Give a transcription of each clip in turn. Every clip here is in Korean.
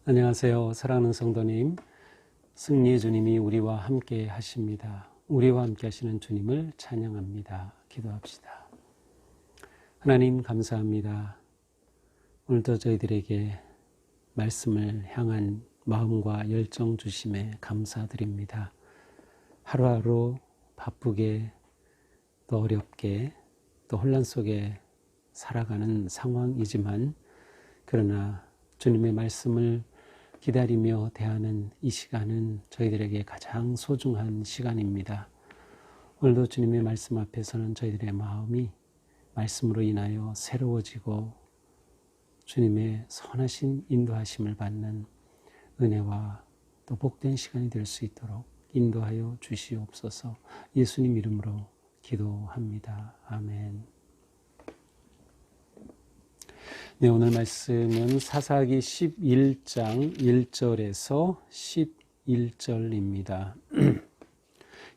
안녕하세요. 사랑하는 성도님, 승리의 주님이 우리와 함께 하십니다. 우리와 함께 하시는 주님을 찬양합니다. 기도합시다. 하나님 감사합니다. 오늘도 저희들에게 말씀을 향한 마음과 열정 주심에 감사드립니다. 하루하루 바쁘게 또 어렵게 또 혼란 속에 살아가는 상황이지만 그러나 주님의 말씀을 기다리며 대하는 이 시간은 저희들에게 가장 소중한 시간입니다. 오늘도 주님의 말씀 앞에서는 저희들의 마음이 말씀으로 인하여 새로워지고 주님의 선하신 인도하심을 받는 은혜와 또 복된 시간이 될 수 있도록 인도하여 주시옵소서. 예수님 이름으로 기도합니다. 아멘. 네, 오늘 말씀은 사사기 11장 1절에서 11절입니다.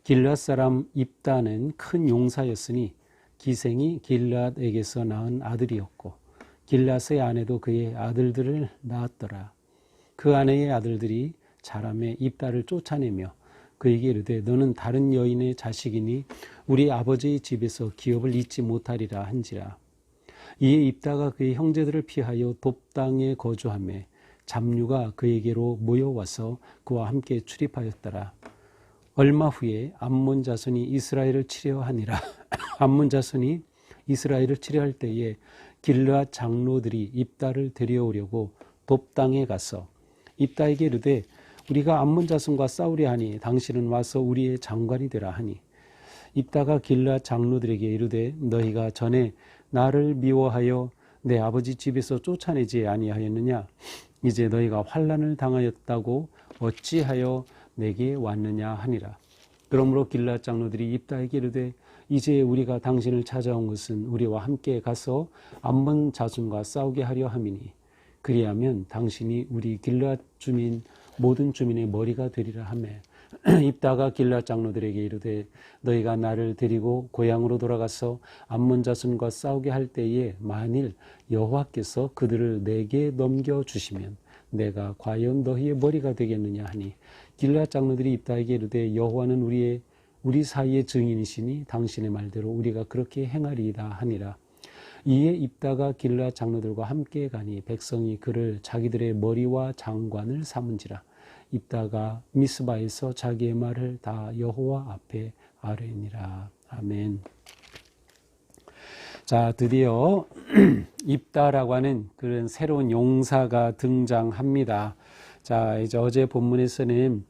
길앗 사람 입다는 큰 용사였으니 기생이 길앗에게서 낳은 아들이었고 길앗의 아내도 그의 아들들을 낳았더라. 그 아내의 아들들이 자라매 입다를 쫓아내며 그에게 이르되 너는 다른 여인의 자식이니 우리 아버지의 집에서 기업을 잊지 못하리라 한지라. 이에 입다가 그의 형제들을 피하여 돕당에 거주하며 잡류가 그에게로 모여와서 그와 함께 출입하였더라. 얼마 후에 암몬 자손이 이스라엘을 치려하니라. 암몬 자손이 이스라엘을 치려할 때에 길르앗 장로들이 입다를 데려오려고 돕당에 가서 입다에게 이르되 우리가 암몬 자손과 싸우려 하니 당신은 와서 우리의 장관이 되라 하니 입다가 길르앗 장로들에게 이르되 너희가 전에 나를 미워하여 내 아버지 집에서 쫓아내지 아니하였느냐? 이제 너희가 환난을 당하였다고 어찌하여 내게 왔느냐 하니라. 그러므로 길르앗 장로들이 입다에게 이르되 이제 우리가 당신을 찾아온 것은 우리와 함께 가서 암몬 자손과 싸우게 하려 함이니 그리하면 당신이 우리 길르앗 주민 모든 주민의 머리가 되리라 하며 입다가 길앗 장로들에게 이르되 너희가 나를 데리고 고향으로 돌아가서 암몬 자손과 싸우게 할 때에 만일 여호와께서 그들을 내게 넘겨주시면 내가 과연 너희의 머리가 되겠느냐 하니 길앗 장로들이 입다에게 이르되 여호와는 우리 사이의 증인이시니 당신의 말대로 우리가 그렇게 행하리이다 하니라. 이에 입다가 길앗 장로들과 함께 가니 백성이 그를 자기들의 머리와 장관을 삼은지라. 입다가 미스바에서 자기의 말을 다 여호와 앞에 아뢰니라. 아멘. 자, 드디어 입다라고 하는 그런 새로운 용사가 등장합니다. 자, 이제 어제 본문에서는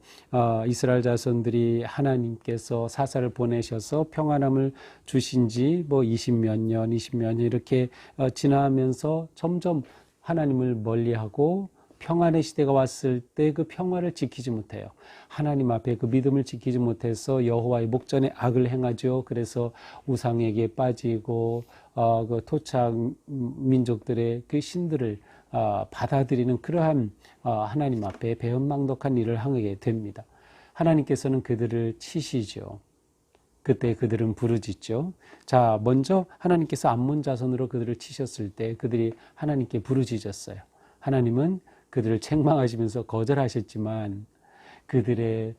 이스라엘 자손들이 하나님께서 사사를 보내셔서 평안함을 주신 지 20몇 년 이렇게 지나면서 점점 하나님을 멀리하고 평안의 시대가 왔을 때 그 평화를 지키지 못해요. 하나님 앞에 그 믿음을 지키지 못해서 여호와의 목전에 악을 행하죠. 그래서 우상에게 빠지고 그 토착 민족들의 그 신들을 받아들이는 그러한 하나님 앞에 배은망덕한 일을 하게 됩니다. 하나님께서는 그들을 치시죠. 그때 그들은 부르짖죠. 자, 먼저 하나님께서 암몬 자손으로 그들을 치셨을 때 그들이 하나님께 부르짖었어요. 하나님은 그들을 책망하시면서 거절하셨지만 그들의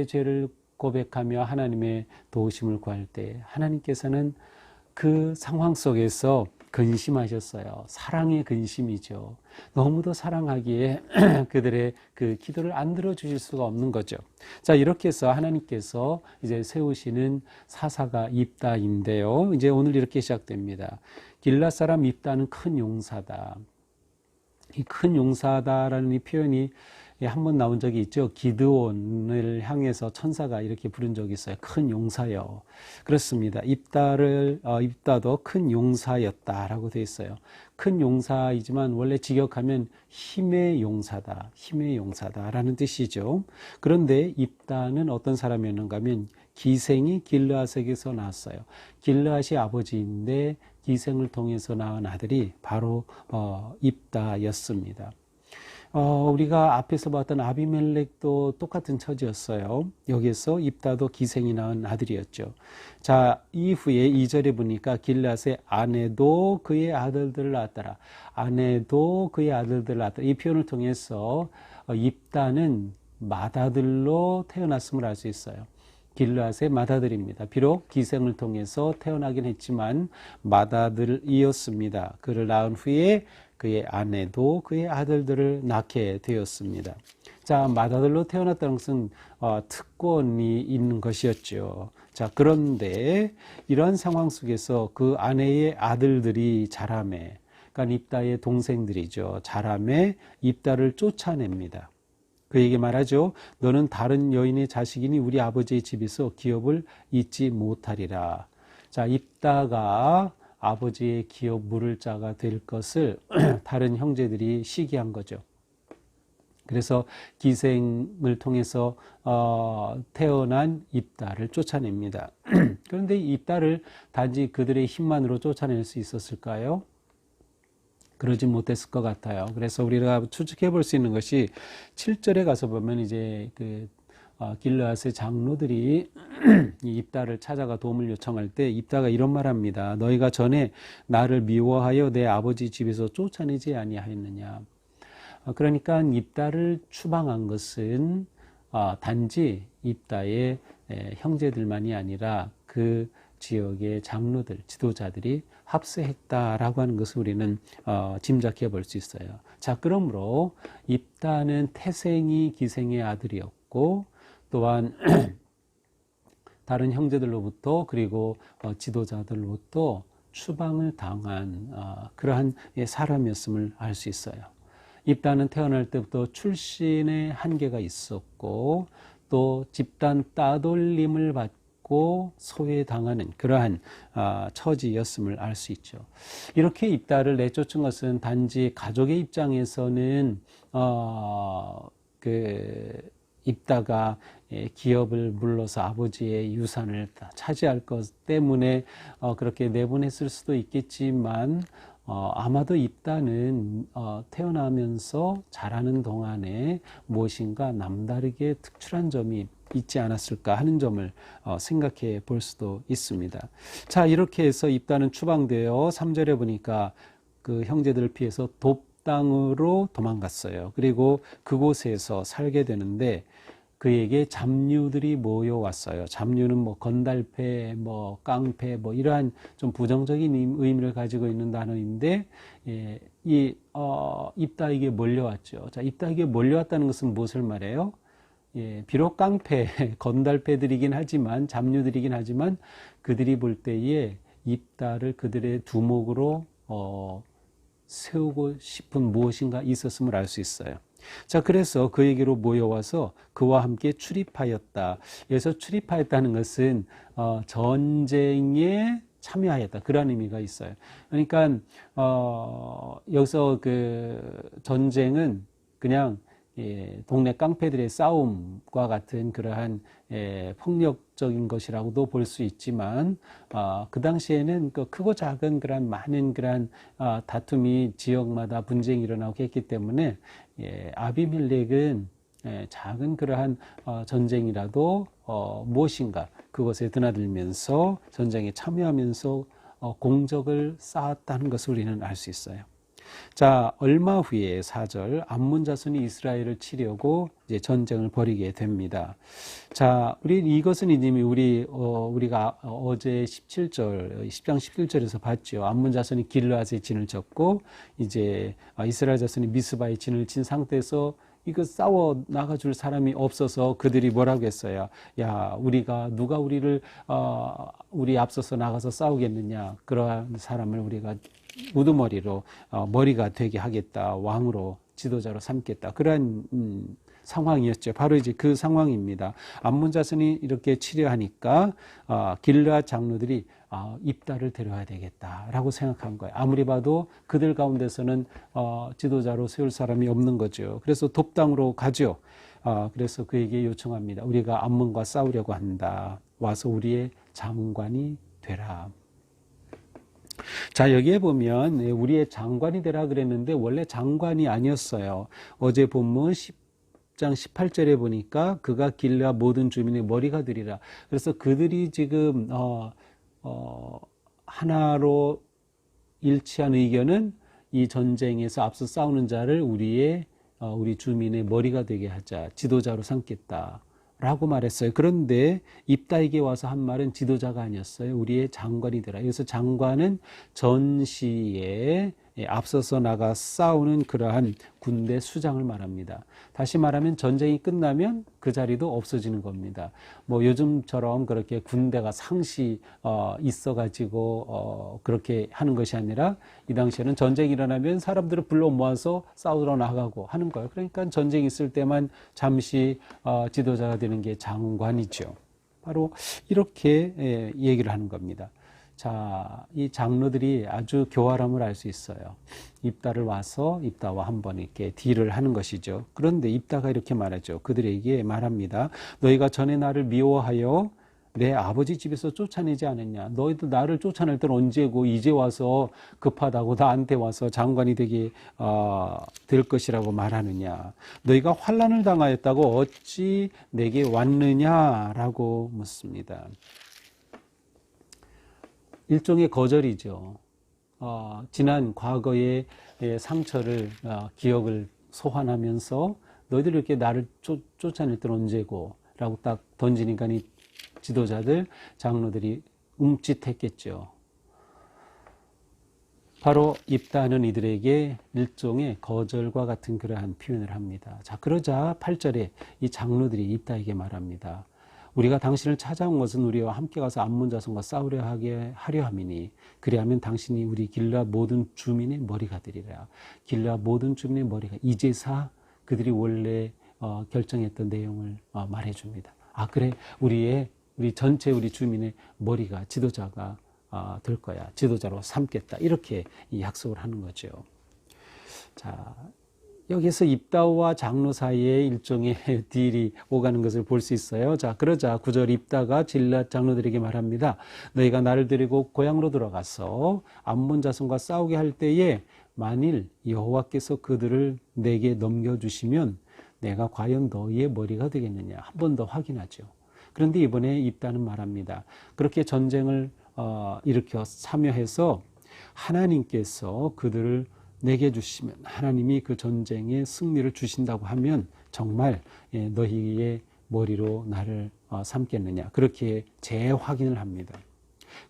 죄를 고백하며 하나님의 도우심을 구할 때 하나님께서는 그 상황 속에서 근심하셨어요. 사랑의 근심이죠. 너무도 사랑하기에 그들의 그 기도를 안 들어주실 수가 없는 거죠. 자, 이렇게 해서 하나님께서 이제 세우시는 사사가 입다인데요. 이제 오늘 이렇게 시작됩니다. 길앗 사람 입다는 큰 용사다. 이 큰 용사다라는 이 표현이 한번 나온 적이 있죠. 기드온을 향해서 천사가 이렇게 부른 적이 있어요. 큰 용사요. 그렇습니다. 입다도 큰 용사였다라고 되어 있어요. 큰 용사이지만 원래 직역하면 힘의 용사다라는 뜻이죠. 그런데 입다는 어떤 사람이었는가 하면 기생이 길르앗에게서 나왔어요. 길르앗이 아버지인데 기생을 통해서 낳은 아들이 바로 입다였습니다. 우리가 앞에서 봤던 아비멜렉도 똑같은 처지였어요. 여기에서 입다도 기생이 낳은 아들이었죠. 자, 이후에 2절에 보니까 길앗의 아내도 그의 아들들을 낳았더라. 아내도 그의 아들들을 낳았더라. 이 표현을 통해서 입다는 맏아들로 태어났음을 알 수 있어요. 길앗의 맏아들입니다. 비록 기생을 통해서 태어나긴 했지만 맏아들이었습니다. 그를 낳은 후에 그의 아내도 그의 아들들을 낳게 되었습니다. 자, 맏아들로 태어났다는 것은 특권이 있는 것이었죠. 자, 그런데 이런 상황 속에서 그 아내의 아들들이 자라매, 그러니까 입다의 동생들이죠. 자라매 입다를 쫓아냅니다. 그에게 말하죠. 너는 다른 여인의 자식이니 우리 아버지의 집에서 기업을 잊지 못하리라. 자, 입다가 아버지의 기업 물을 자가 될 것을 다른 형제들이 시기한 거죠. 그래서 기생을 통해서 태어난 입다를 쫓아냅니다. 그런데 입다를 단지 그들의 힘만으로 쫓아낼 수 있었을까요? 그러지 못했을 것 같아요. 그래서 우리가 추측해 볼 수 있는 것이 7절에 가서 보면 이제 길르앗의 장로들이 입다를 찾아가 도움을 요청할 때 입다가 이런 말합니다. 너희가 전에 나를 미워하여 내 아버지 집에서 쫓아내지 아니하였느냐. 그러니까 입다를 추방한 것은 단지 입다의 형제들만이 아니라 그 지역의 장로들, 지도자들이 합세했다라고 하는 것을 우리는 짐작해 볼 수 있어요. 자, 그러므로 입다는 태생이 기생의 아들이었고 또한 다른 형제들로부터 그리고 지도자들로부터 추방을 당한 그러한 사람이었음을 알 수 있어요. 입다는 태어날 때부터 출신의 한계가 있었고 또 집단 따돌림을 받고 소외당하는 그러한 처지였음을 알 수 있죠. 이렇게 입다를 내쫓은 것은 단지 가족의 입장에서는 입다가 기업을 물러서 아버지의 유산을 차지할 것 때문에 그렇게 내보냈을 수도 있겠지만 아마도 입다는 태어나면서 자라는 동안에 무엇인가 남다르게 특출한 점이 있지 않았을까 하는 점을 생각해 볼 수도 있습니다. 자, 이렇게 해서 입다는 추방되어 3절에 보니까 그 형제들을 피해서 돕당으로 도망갔어요. 그리고 그곳에서 살게 되는데 그에게 잡류들이 모여왔어요. 잡류는 뭐 건달패, 뭐 깡패, 뭐 이러한 좀 부정적인 의미를 가지고 있는 단어인데, 입다에게 몰려왔죠. 자, 입다에게 몰려왔다는 것은 무엇을 말해요? 비록 깡패, 건달패들이긴 하지만, 잡류들이긴 하지만, 그들이 볼 때에 입다를 그들의 두목으로 세우고 싶은 무엇인가 있었음을 알 수 있어요. 자, 그래서 그에게로 모여와서 그와 함께 출입하였다. 여기서 출입하였다는 것은 전쟁에 참여하였다. 그런 의미가 있어요. 그러니까 여기서 그 전쟁은 그냥 동네 깡패들의 싸움과 같은 그러한 폭력적인 것이라고도 볼 수 있지만 그 당시에는 그 크고 작은 그런 많은 그런 다툼이 지역마다 분쟁이 일어나고 했기 때문에 아비멜렉은 작은 그러한 전쟁이라도 무엇인가 그것에 드나들면서 전쟁에 참여하면서 공적을 쌓았다는 것을 우리는 알 수 있어요. 자, 얼마 후에 4절 암몬 자손이 이스라엘을 치려고 이제 전쟁을 벌이게 됩니다. 자, 이것은 이미 우리가 어제 17절, 10장 11절에서 봤죠. 암몬 자손이 길르앗의 진을 쳤고 이제 이스라엘 자손이 미스바의 진을 친 상태에서 이거 싸워 나가줄 사람이 없어서 그들이 뭐라고 했어요? 야, 누가 우리 앞서서 나가서 싸우겠느냐? 그러한 사람을 우리가 우두머리로 머리가 되게 하겠다. 왕으로 지도자로 삼겠다. 그러한 상황이었죠. 바로 이제 그 상황입니다. 암몬 자손이 이렇게 치려하니까 길르앗 장로들이 입다를 데려와야 되겠다라고 생각한 거예요. 아무리 봐도 그들 가운데서는 지도자로 세울 사람이 없는 거죠. 그래서 돕당으로 가죠. 그래서 그에게 요청합니다. 우리가 암몬과 싸우려고 한다. 와서 우리의 자문관이 되라. 자, 여기에 보면 우리의 장관이 되라 그랬는데 원래 장관이 아니었어요. 어제 본문 10장 18절에 보니까 그가 길르앗 모든 주민의 머리가 되리라. 그래서 그들이 지금 하나로 일치한 의견은 이 전쟁에서 앞서 싸우는 자를 우리 주민의 머리가 되게 하자, 지도자로 삼겠다 라고 말했어요. 그런데 입다에게 와서 한 말은 지도자가 아니었어요. 우리의 장관이 되라. 그래서 장관은 전시에 앞서서 나가 싸우는 그러한 군대 수장을 말합니다. 다시 말하면 전쟁이 끝나면 그 자리도 없어지는 겁니다. 뭐 요즘처럼 그렇게 군대가 상시 있어가지고 그렇게 하는 것이 아니라 이 당시에는 전쟁이 일어나면 사람들을 불러 모아서 싸우러 나가고 하는 거예요. 그러니까 전쟁이 있을 때만 잠시 지도자가 되는 게 장관이죠. 바로 이렇게 얘기를 하는 겁니다. 자, 이 장로들이 아주 교활함을 알 수 있어요. 입다를 와서 입다와 한번 이렇게 딜을 하는 것이죠. 그런데 입다가 이렇게 말하죠. 그들에게 말합니다. 너희가 전에 나를 미워하여 내 아버지 집에서 쫓아내지 않았냐. 너희도 나를 쫓아낼 때는 언제고 이제 와서 급하다고 나한테 와서 장관이 되게 될 것이라고 말하느냐. 너희가 환난을 당하였다고 어찌 내게 왔느냐라고 묻습니다. 일종의 거절이죠. 지난 과거의 상처를 기억을 소환하면서 너희들 이렇게 나를 쫓아낼 때는 언제고 라고 딱 던지니까 이 지도자들, 장로들이 움찔했겠죠. 바로 입다는 이들에게 일종의 거절과 같은 그러한 표현을 합니다. 자, 그러자 8절에 이 장로들이 입다에게 말합니다. 우리가 당신을 찾아온 것은 우리와 함께 가서 암몬 자손과 싸우려 하려 함이니 그리하면 당신이 우리 길르앗 모든 주민의 머리가 되리라. 길르앗 모든 주민의 머리가 이제사 그들이 원래 결정했던 내용을 말해줍니다. 아, 그래, 우리 전체 우리 주민의 머리가 지도자가 될 거야. 지도자로 삼겠다. 이렇게 이 약속을 하는 거죠. 자, 여기서 입다와 장로 사이에 일종의 딜이 오가는 것을 볼 수 있어요. 자, 그러자 9절 입다가 길르앗 장로들에게 말합니다. 너희가 나를 데리고 고향으로 들어가서 암몬 자손과 싸우게 할 때에 만일 여호와께서 그들을 내게 넘겨주시면 내가 과연 너희의 머리가 되겠느냐. 한 번 더 확인하죠. 그런데 이번에 입다는 말합니다. 그렇게 전쟁을 일으켜 참여해서 하나님께서 그들을 내게 주시면 하나님이 그 전쟁에 승리를 주신다고 하면 정말 너희의 머리로 나를 삼겠느냐 그렇게 재확인을 합니다.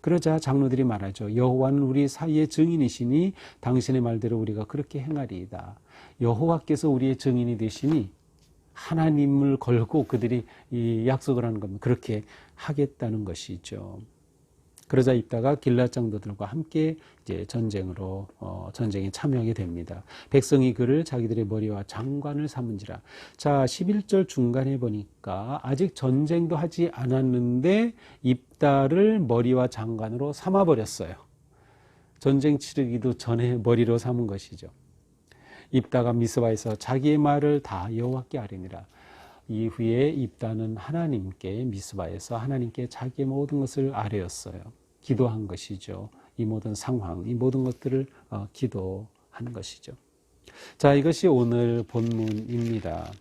그러자 장로들이 말하죠. 여호와는 우리 사이의 증인이시니 당신의 말대로 우리가 그렇게 행하리이다. 여호와께서 우리의 증인이 되시니 하나님을 걸고 그들이 이 약속을 하는 겁니다. 그렇게 하겠다는 것이죠. 그러자 입다가 길르앗 장로들과 함께 이제 전쟁에 참여하게 됩니다. 백성이 그를 자기들의 머리와 장관을 삼은지라. 자, 11절 중간에 보니까 아직 전쟁도 하지 않았는데 입다를 머리와 장관으로 삼아버렸어요. 전쟁 치르기도 전에 머리로 삼은 것이죠. 입다가 미스바에서 자기의 말을 다 여호와께 아뢰니라. 이후에 입다는 하나님께 미스바에서 하나님께 자기의 모든 것을 아뢰었어요. 기도한 것이죠. 이 모든 상황, 이 모든 것들을 기도한 것이죠. 자, 이것이 오늘 본문입니다.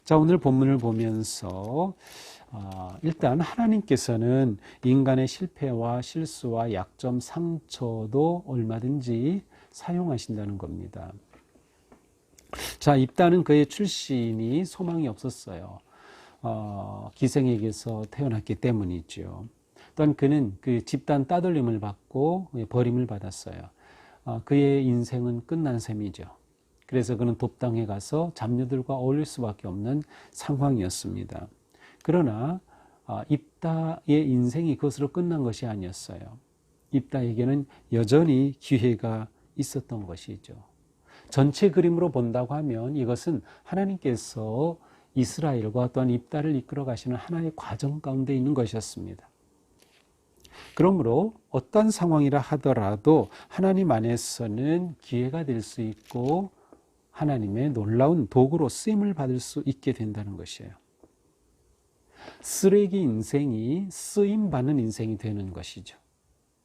자, 오늘 본문을 보면서 일단 하나님께서는 인간의 실패와 실수와 약점, 상처도 얼마든지 사용하신다는 겁니다. 자, 입다는 그의 출신이 소망이 없었어요. 기생에게서 태어났기 때문이죠. 또한 그는 그 집단 따돌림을 받고 버림을 받았어요. 그의 인생은 끝난 셈이죠. 그래서 그는 돕당에 가서 잡녀들과 어울릴 수밖에 없는 상황이었습니다. 그러나 입다의 인생이 그것으로 끝난 것이 아니었어요. 입다에게는 여전히 기회가 있었던 것이죠. 전체 그림으로 본다고 하면 이것은 하나님께서 이스라엘과 또한 입다를 이끌어 가시는 하나의 과정 가운데 있는 것이었습니다. 그러므로 어떤 상황이라 하더라도 하나님 안에서는 기회가 될 수 있고 하나님의 놀라운 도구로 쓰임을 받을 수 있게 된다는 것이에요. 쓰레기 인생이 쓰임받는 인생이 되는 것이죠.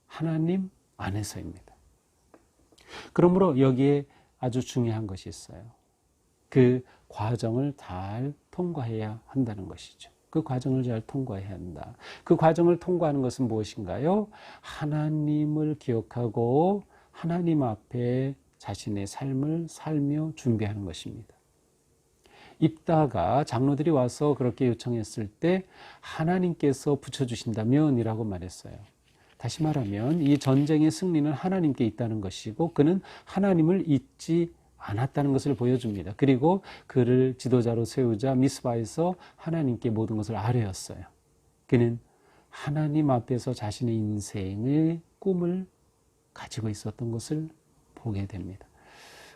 하나님 안에서입니다. 그러므로 여기에 아주 중요한 것이 있어요. 그 과정을 잘 통과해야 한다는 것이죠. 그 과정을 잘 통과해야 한다. 그 과정을 통과하는 것은 무엇인가요? 하나님을 기억하고 하나님 앞에 자신의 삶을 살며 준비하는 것입니다. 입다가 장로들이 와서 그렇게 요청했을 때 하나님께서 붙여주신다면 이라고 말했어요. 다시 말하면 이 전쟁의 승리는 하나님께 있다는 것이고 그는 하나님을 잊지 않았다는 것을 보여줍니다. 그리고 그를 지도자로 세우자 미스바에서 하나님께 모든 것을 아뢰었어요. 그는 하나님 앞에서 자신의 인생의 꿈을 가지고 있었던 것을 보게 됩니다.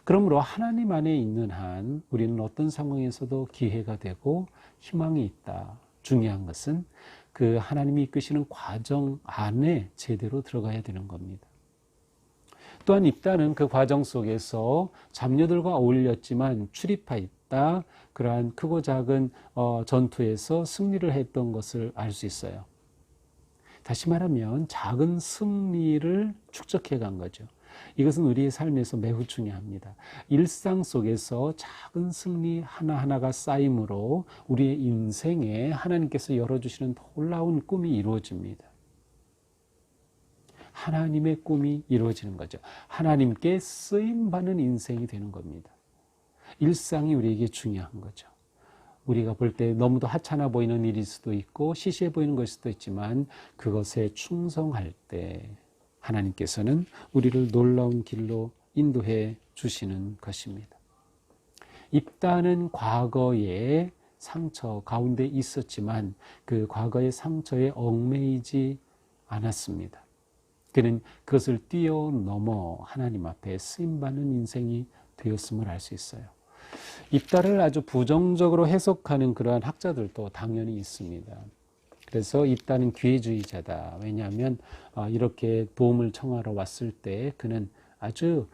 그러므로 하나님 안에 있는 한 우리는 어떤 상황에서도 기회가 되고 희망이 있다. 중요한 것은 그 하나님이 이끄시는 과정 안에 제대로 들어가야 되는 겁니다. 또한 입다는 그 과정 속에서 잡녀들과 어울렸지만 출입하였다. 그러한 크고 작은 전투에서 승리를 했던 것을 알 수 있어요. 다시 말하면 작은 승리를 축적해 간 거죠. 이것은 우리의 삶에서 매우 중요합니다. 일상 속에서 작은 승리 하나하나가 쌓임으로 우리의 인생에 하나님께서 열어주시는 놀라운 꿈이 이루어집니다. 하나님의 꿈이 이루어지는 거죠. 하나님께 쓰임받는 인생이 되는 겁니다. 일상이 우리에게 중요한 거죠. 우리가 볼 때 너무도 하찮아 보이는 일일 수도 있고 시시해 보이는 것일 수도 있지만 그것에 충성할 때 하나님께서는 우리를 놀라운 길로 인도해 주시는 것입니다. 입다는 과거의 상처 가운데 있었지만 그 과거의 상처에 얽매이지 않았습니다. 그는 그것을 뛰어넘어 하나님 앞에 쓰임받는 인생이 되었음을 알 수 있어요. 입다를 아주 부정적으로 해석하는 그러한 학자들도 당연히 있습니다. 그래서 입다는 기회주의자다. 왜냐하면 이렇게 도움을 청하러 왔을 때 그는 아주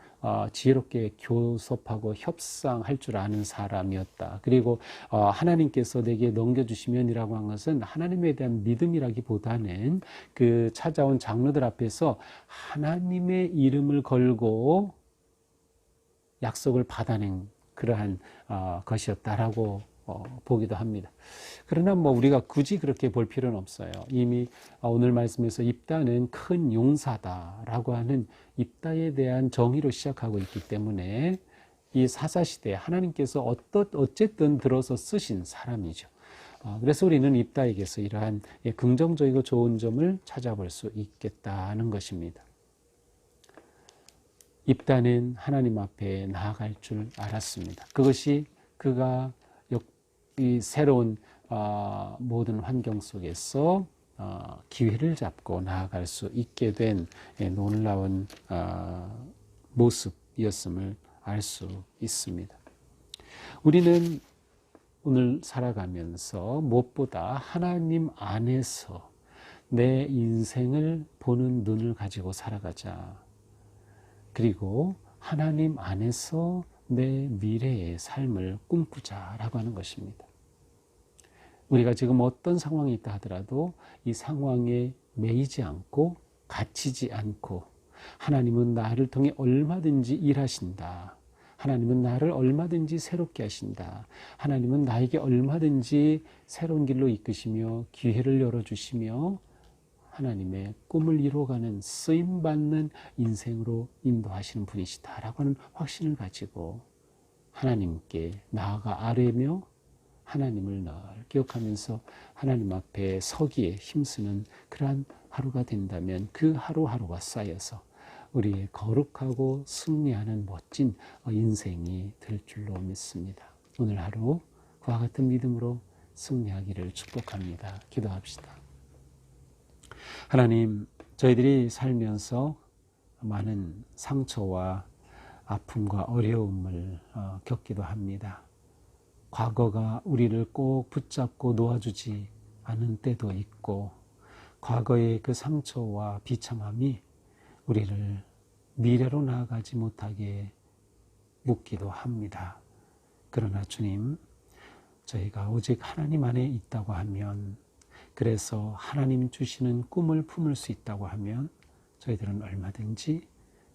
지혜롭게 교섭하고 협상할 줄 아는 사람이었다. 그리고 하나님께서 내게 넘겨주시면이라고 한 것은 하나님에 대한 믿음이라기보다는 그 찾아온 장로들 앞에서 하나님의 이름을 걸고 약속을 받아낸 그러한 것이었다라고 보기도 합니다. 그러나 우리가 굳이 그렇게 볼 필요는 없어요. 이미 오늘 말씀에서 입다는 큰 용사다라고 하는 입다에 대한 정의로 시작하고 있기 때문에 이 사사시대에 하나님께서 어쨌든 들어서 쓰신 사람이죠. 그래서 우리는 입다에게서 이러한 긍정적이고 좋은 점을 찾아볼 수 있겠다는 것입니다. 입다는 하나님 앞에 나아갈 줄 알았습니다. 그것이 그가 이 새로운 모든 환경 속에서 기회를 잡고 나아갈 수 있게 된 놀라운 모습이었음을 알 수 있습니다. 우리는 오늘 살아가면서 무엇보다 하나님 안에서 내 인생을 보는 눈을 가지고 살아가자. 그리고 하나님 안에서 내 미래의 삶을 꿈꾸자라고 하는 것입니다. 우리가 지금 어떤 상황이 있다 하더라도 이 상황에 매이지 않고 갇히지 않고 하나님은 나를 통해 얼마든지 일하신다. 하나님은 나를 얼마든지 새롭게 하신다. 하나님은 나에게 얼마든지 새로운 길로 이끄시며 기회를 열어주시며 하나님의 꿈을 이루어가는 쓰임받는 인생으로 인도하시는 분이시다라고 하는 확신을 가지고 하나님께 나아가 아뢰며 하나님을 늘 기억하면서 하나님 앞에 서기에 힘쓰는 그러한 하루가 된다면 그 하루하루가 쌓여서 우리의 거룩하고 승리하는 멋진 인생이 될 줄로 믿습니다. 오늘 하루 그와 같은 믿음으로 승리하기를 축복합니다. 기도합시다. 하나님, 저희들이 살면서 많은 상처와 아픔과 어려움을 겪기도 합니다. 과거가 우리를 꼭 붙잡고 놓아주지 않은 때도 있고 과거의 그 상처와 비참함이 우리를 미래로 나아가지 못하게 묶기도 합니다. 그러나 주님, 저희가 오직 하나님 안에 있다고 하면 그래서 하나님 주시는 꿈을 품을 수 있다고 하면 저희들은 얼마든지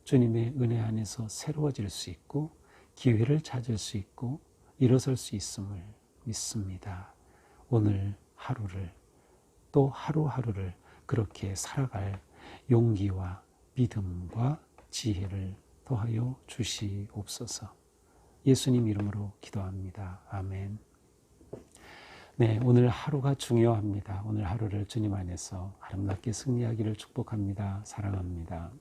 주님의 은혜 안에서 새로워질 수 있고 기회를 찾을 수 있고 일어설 수 있음을 믿습니다. 오늘 하루를 또 하루하루를 그렇게 살아갈 용기와 믿음과 지혜를 더하여 주시옵소서. 예수님 이름으로 기도합니다. 아멘. 네, 오늘 하루가 중요합니다. 오늘 하루를 주님 안에서 아름답게 승리하기를 축복합니다. 사랑합니다.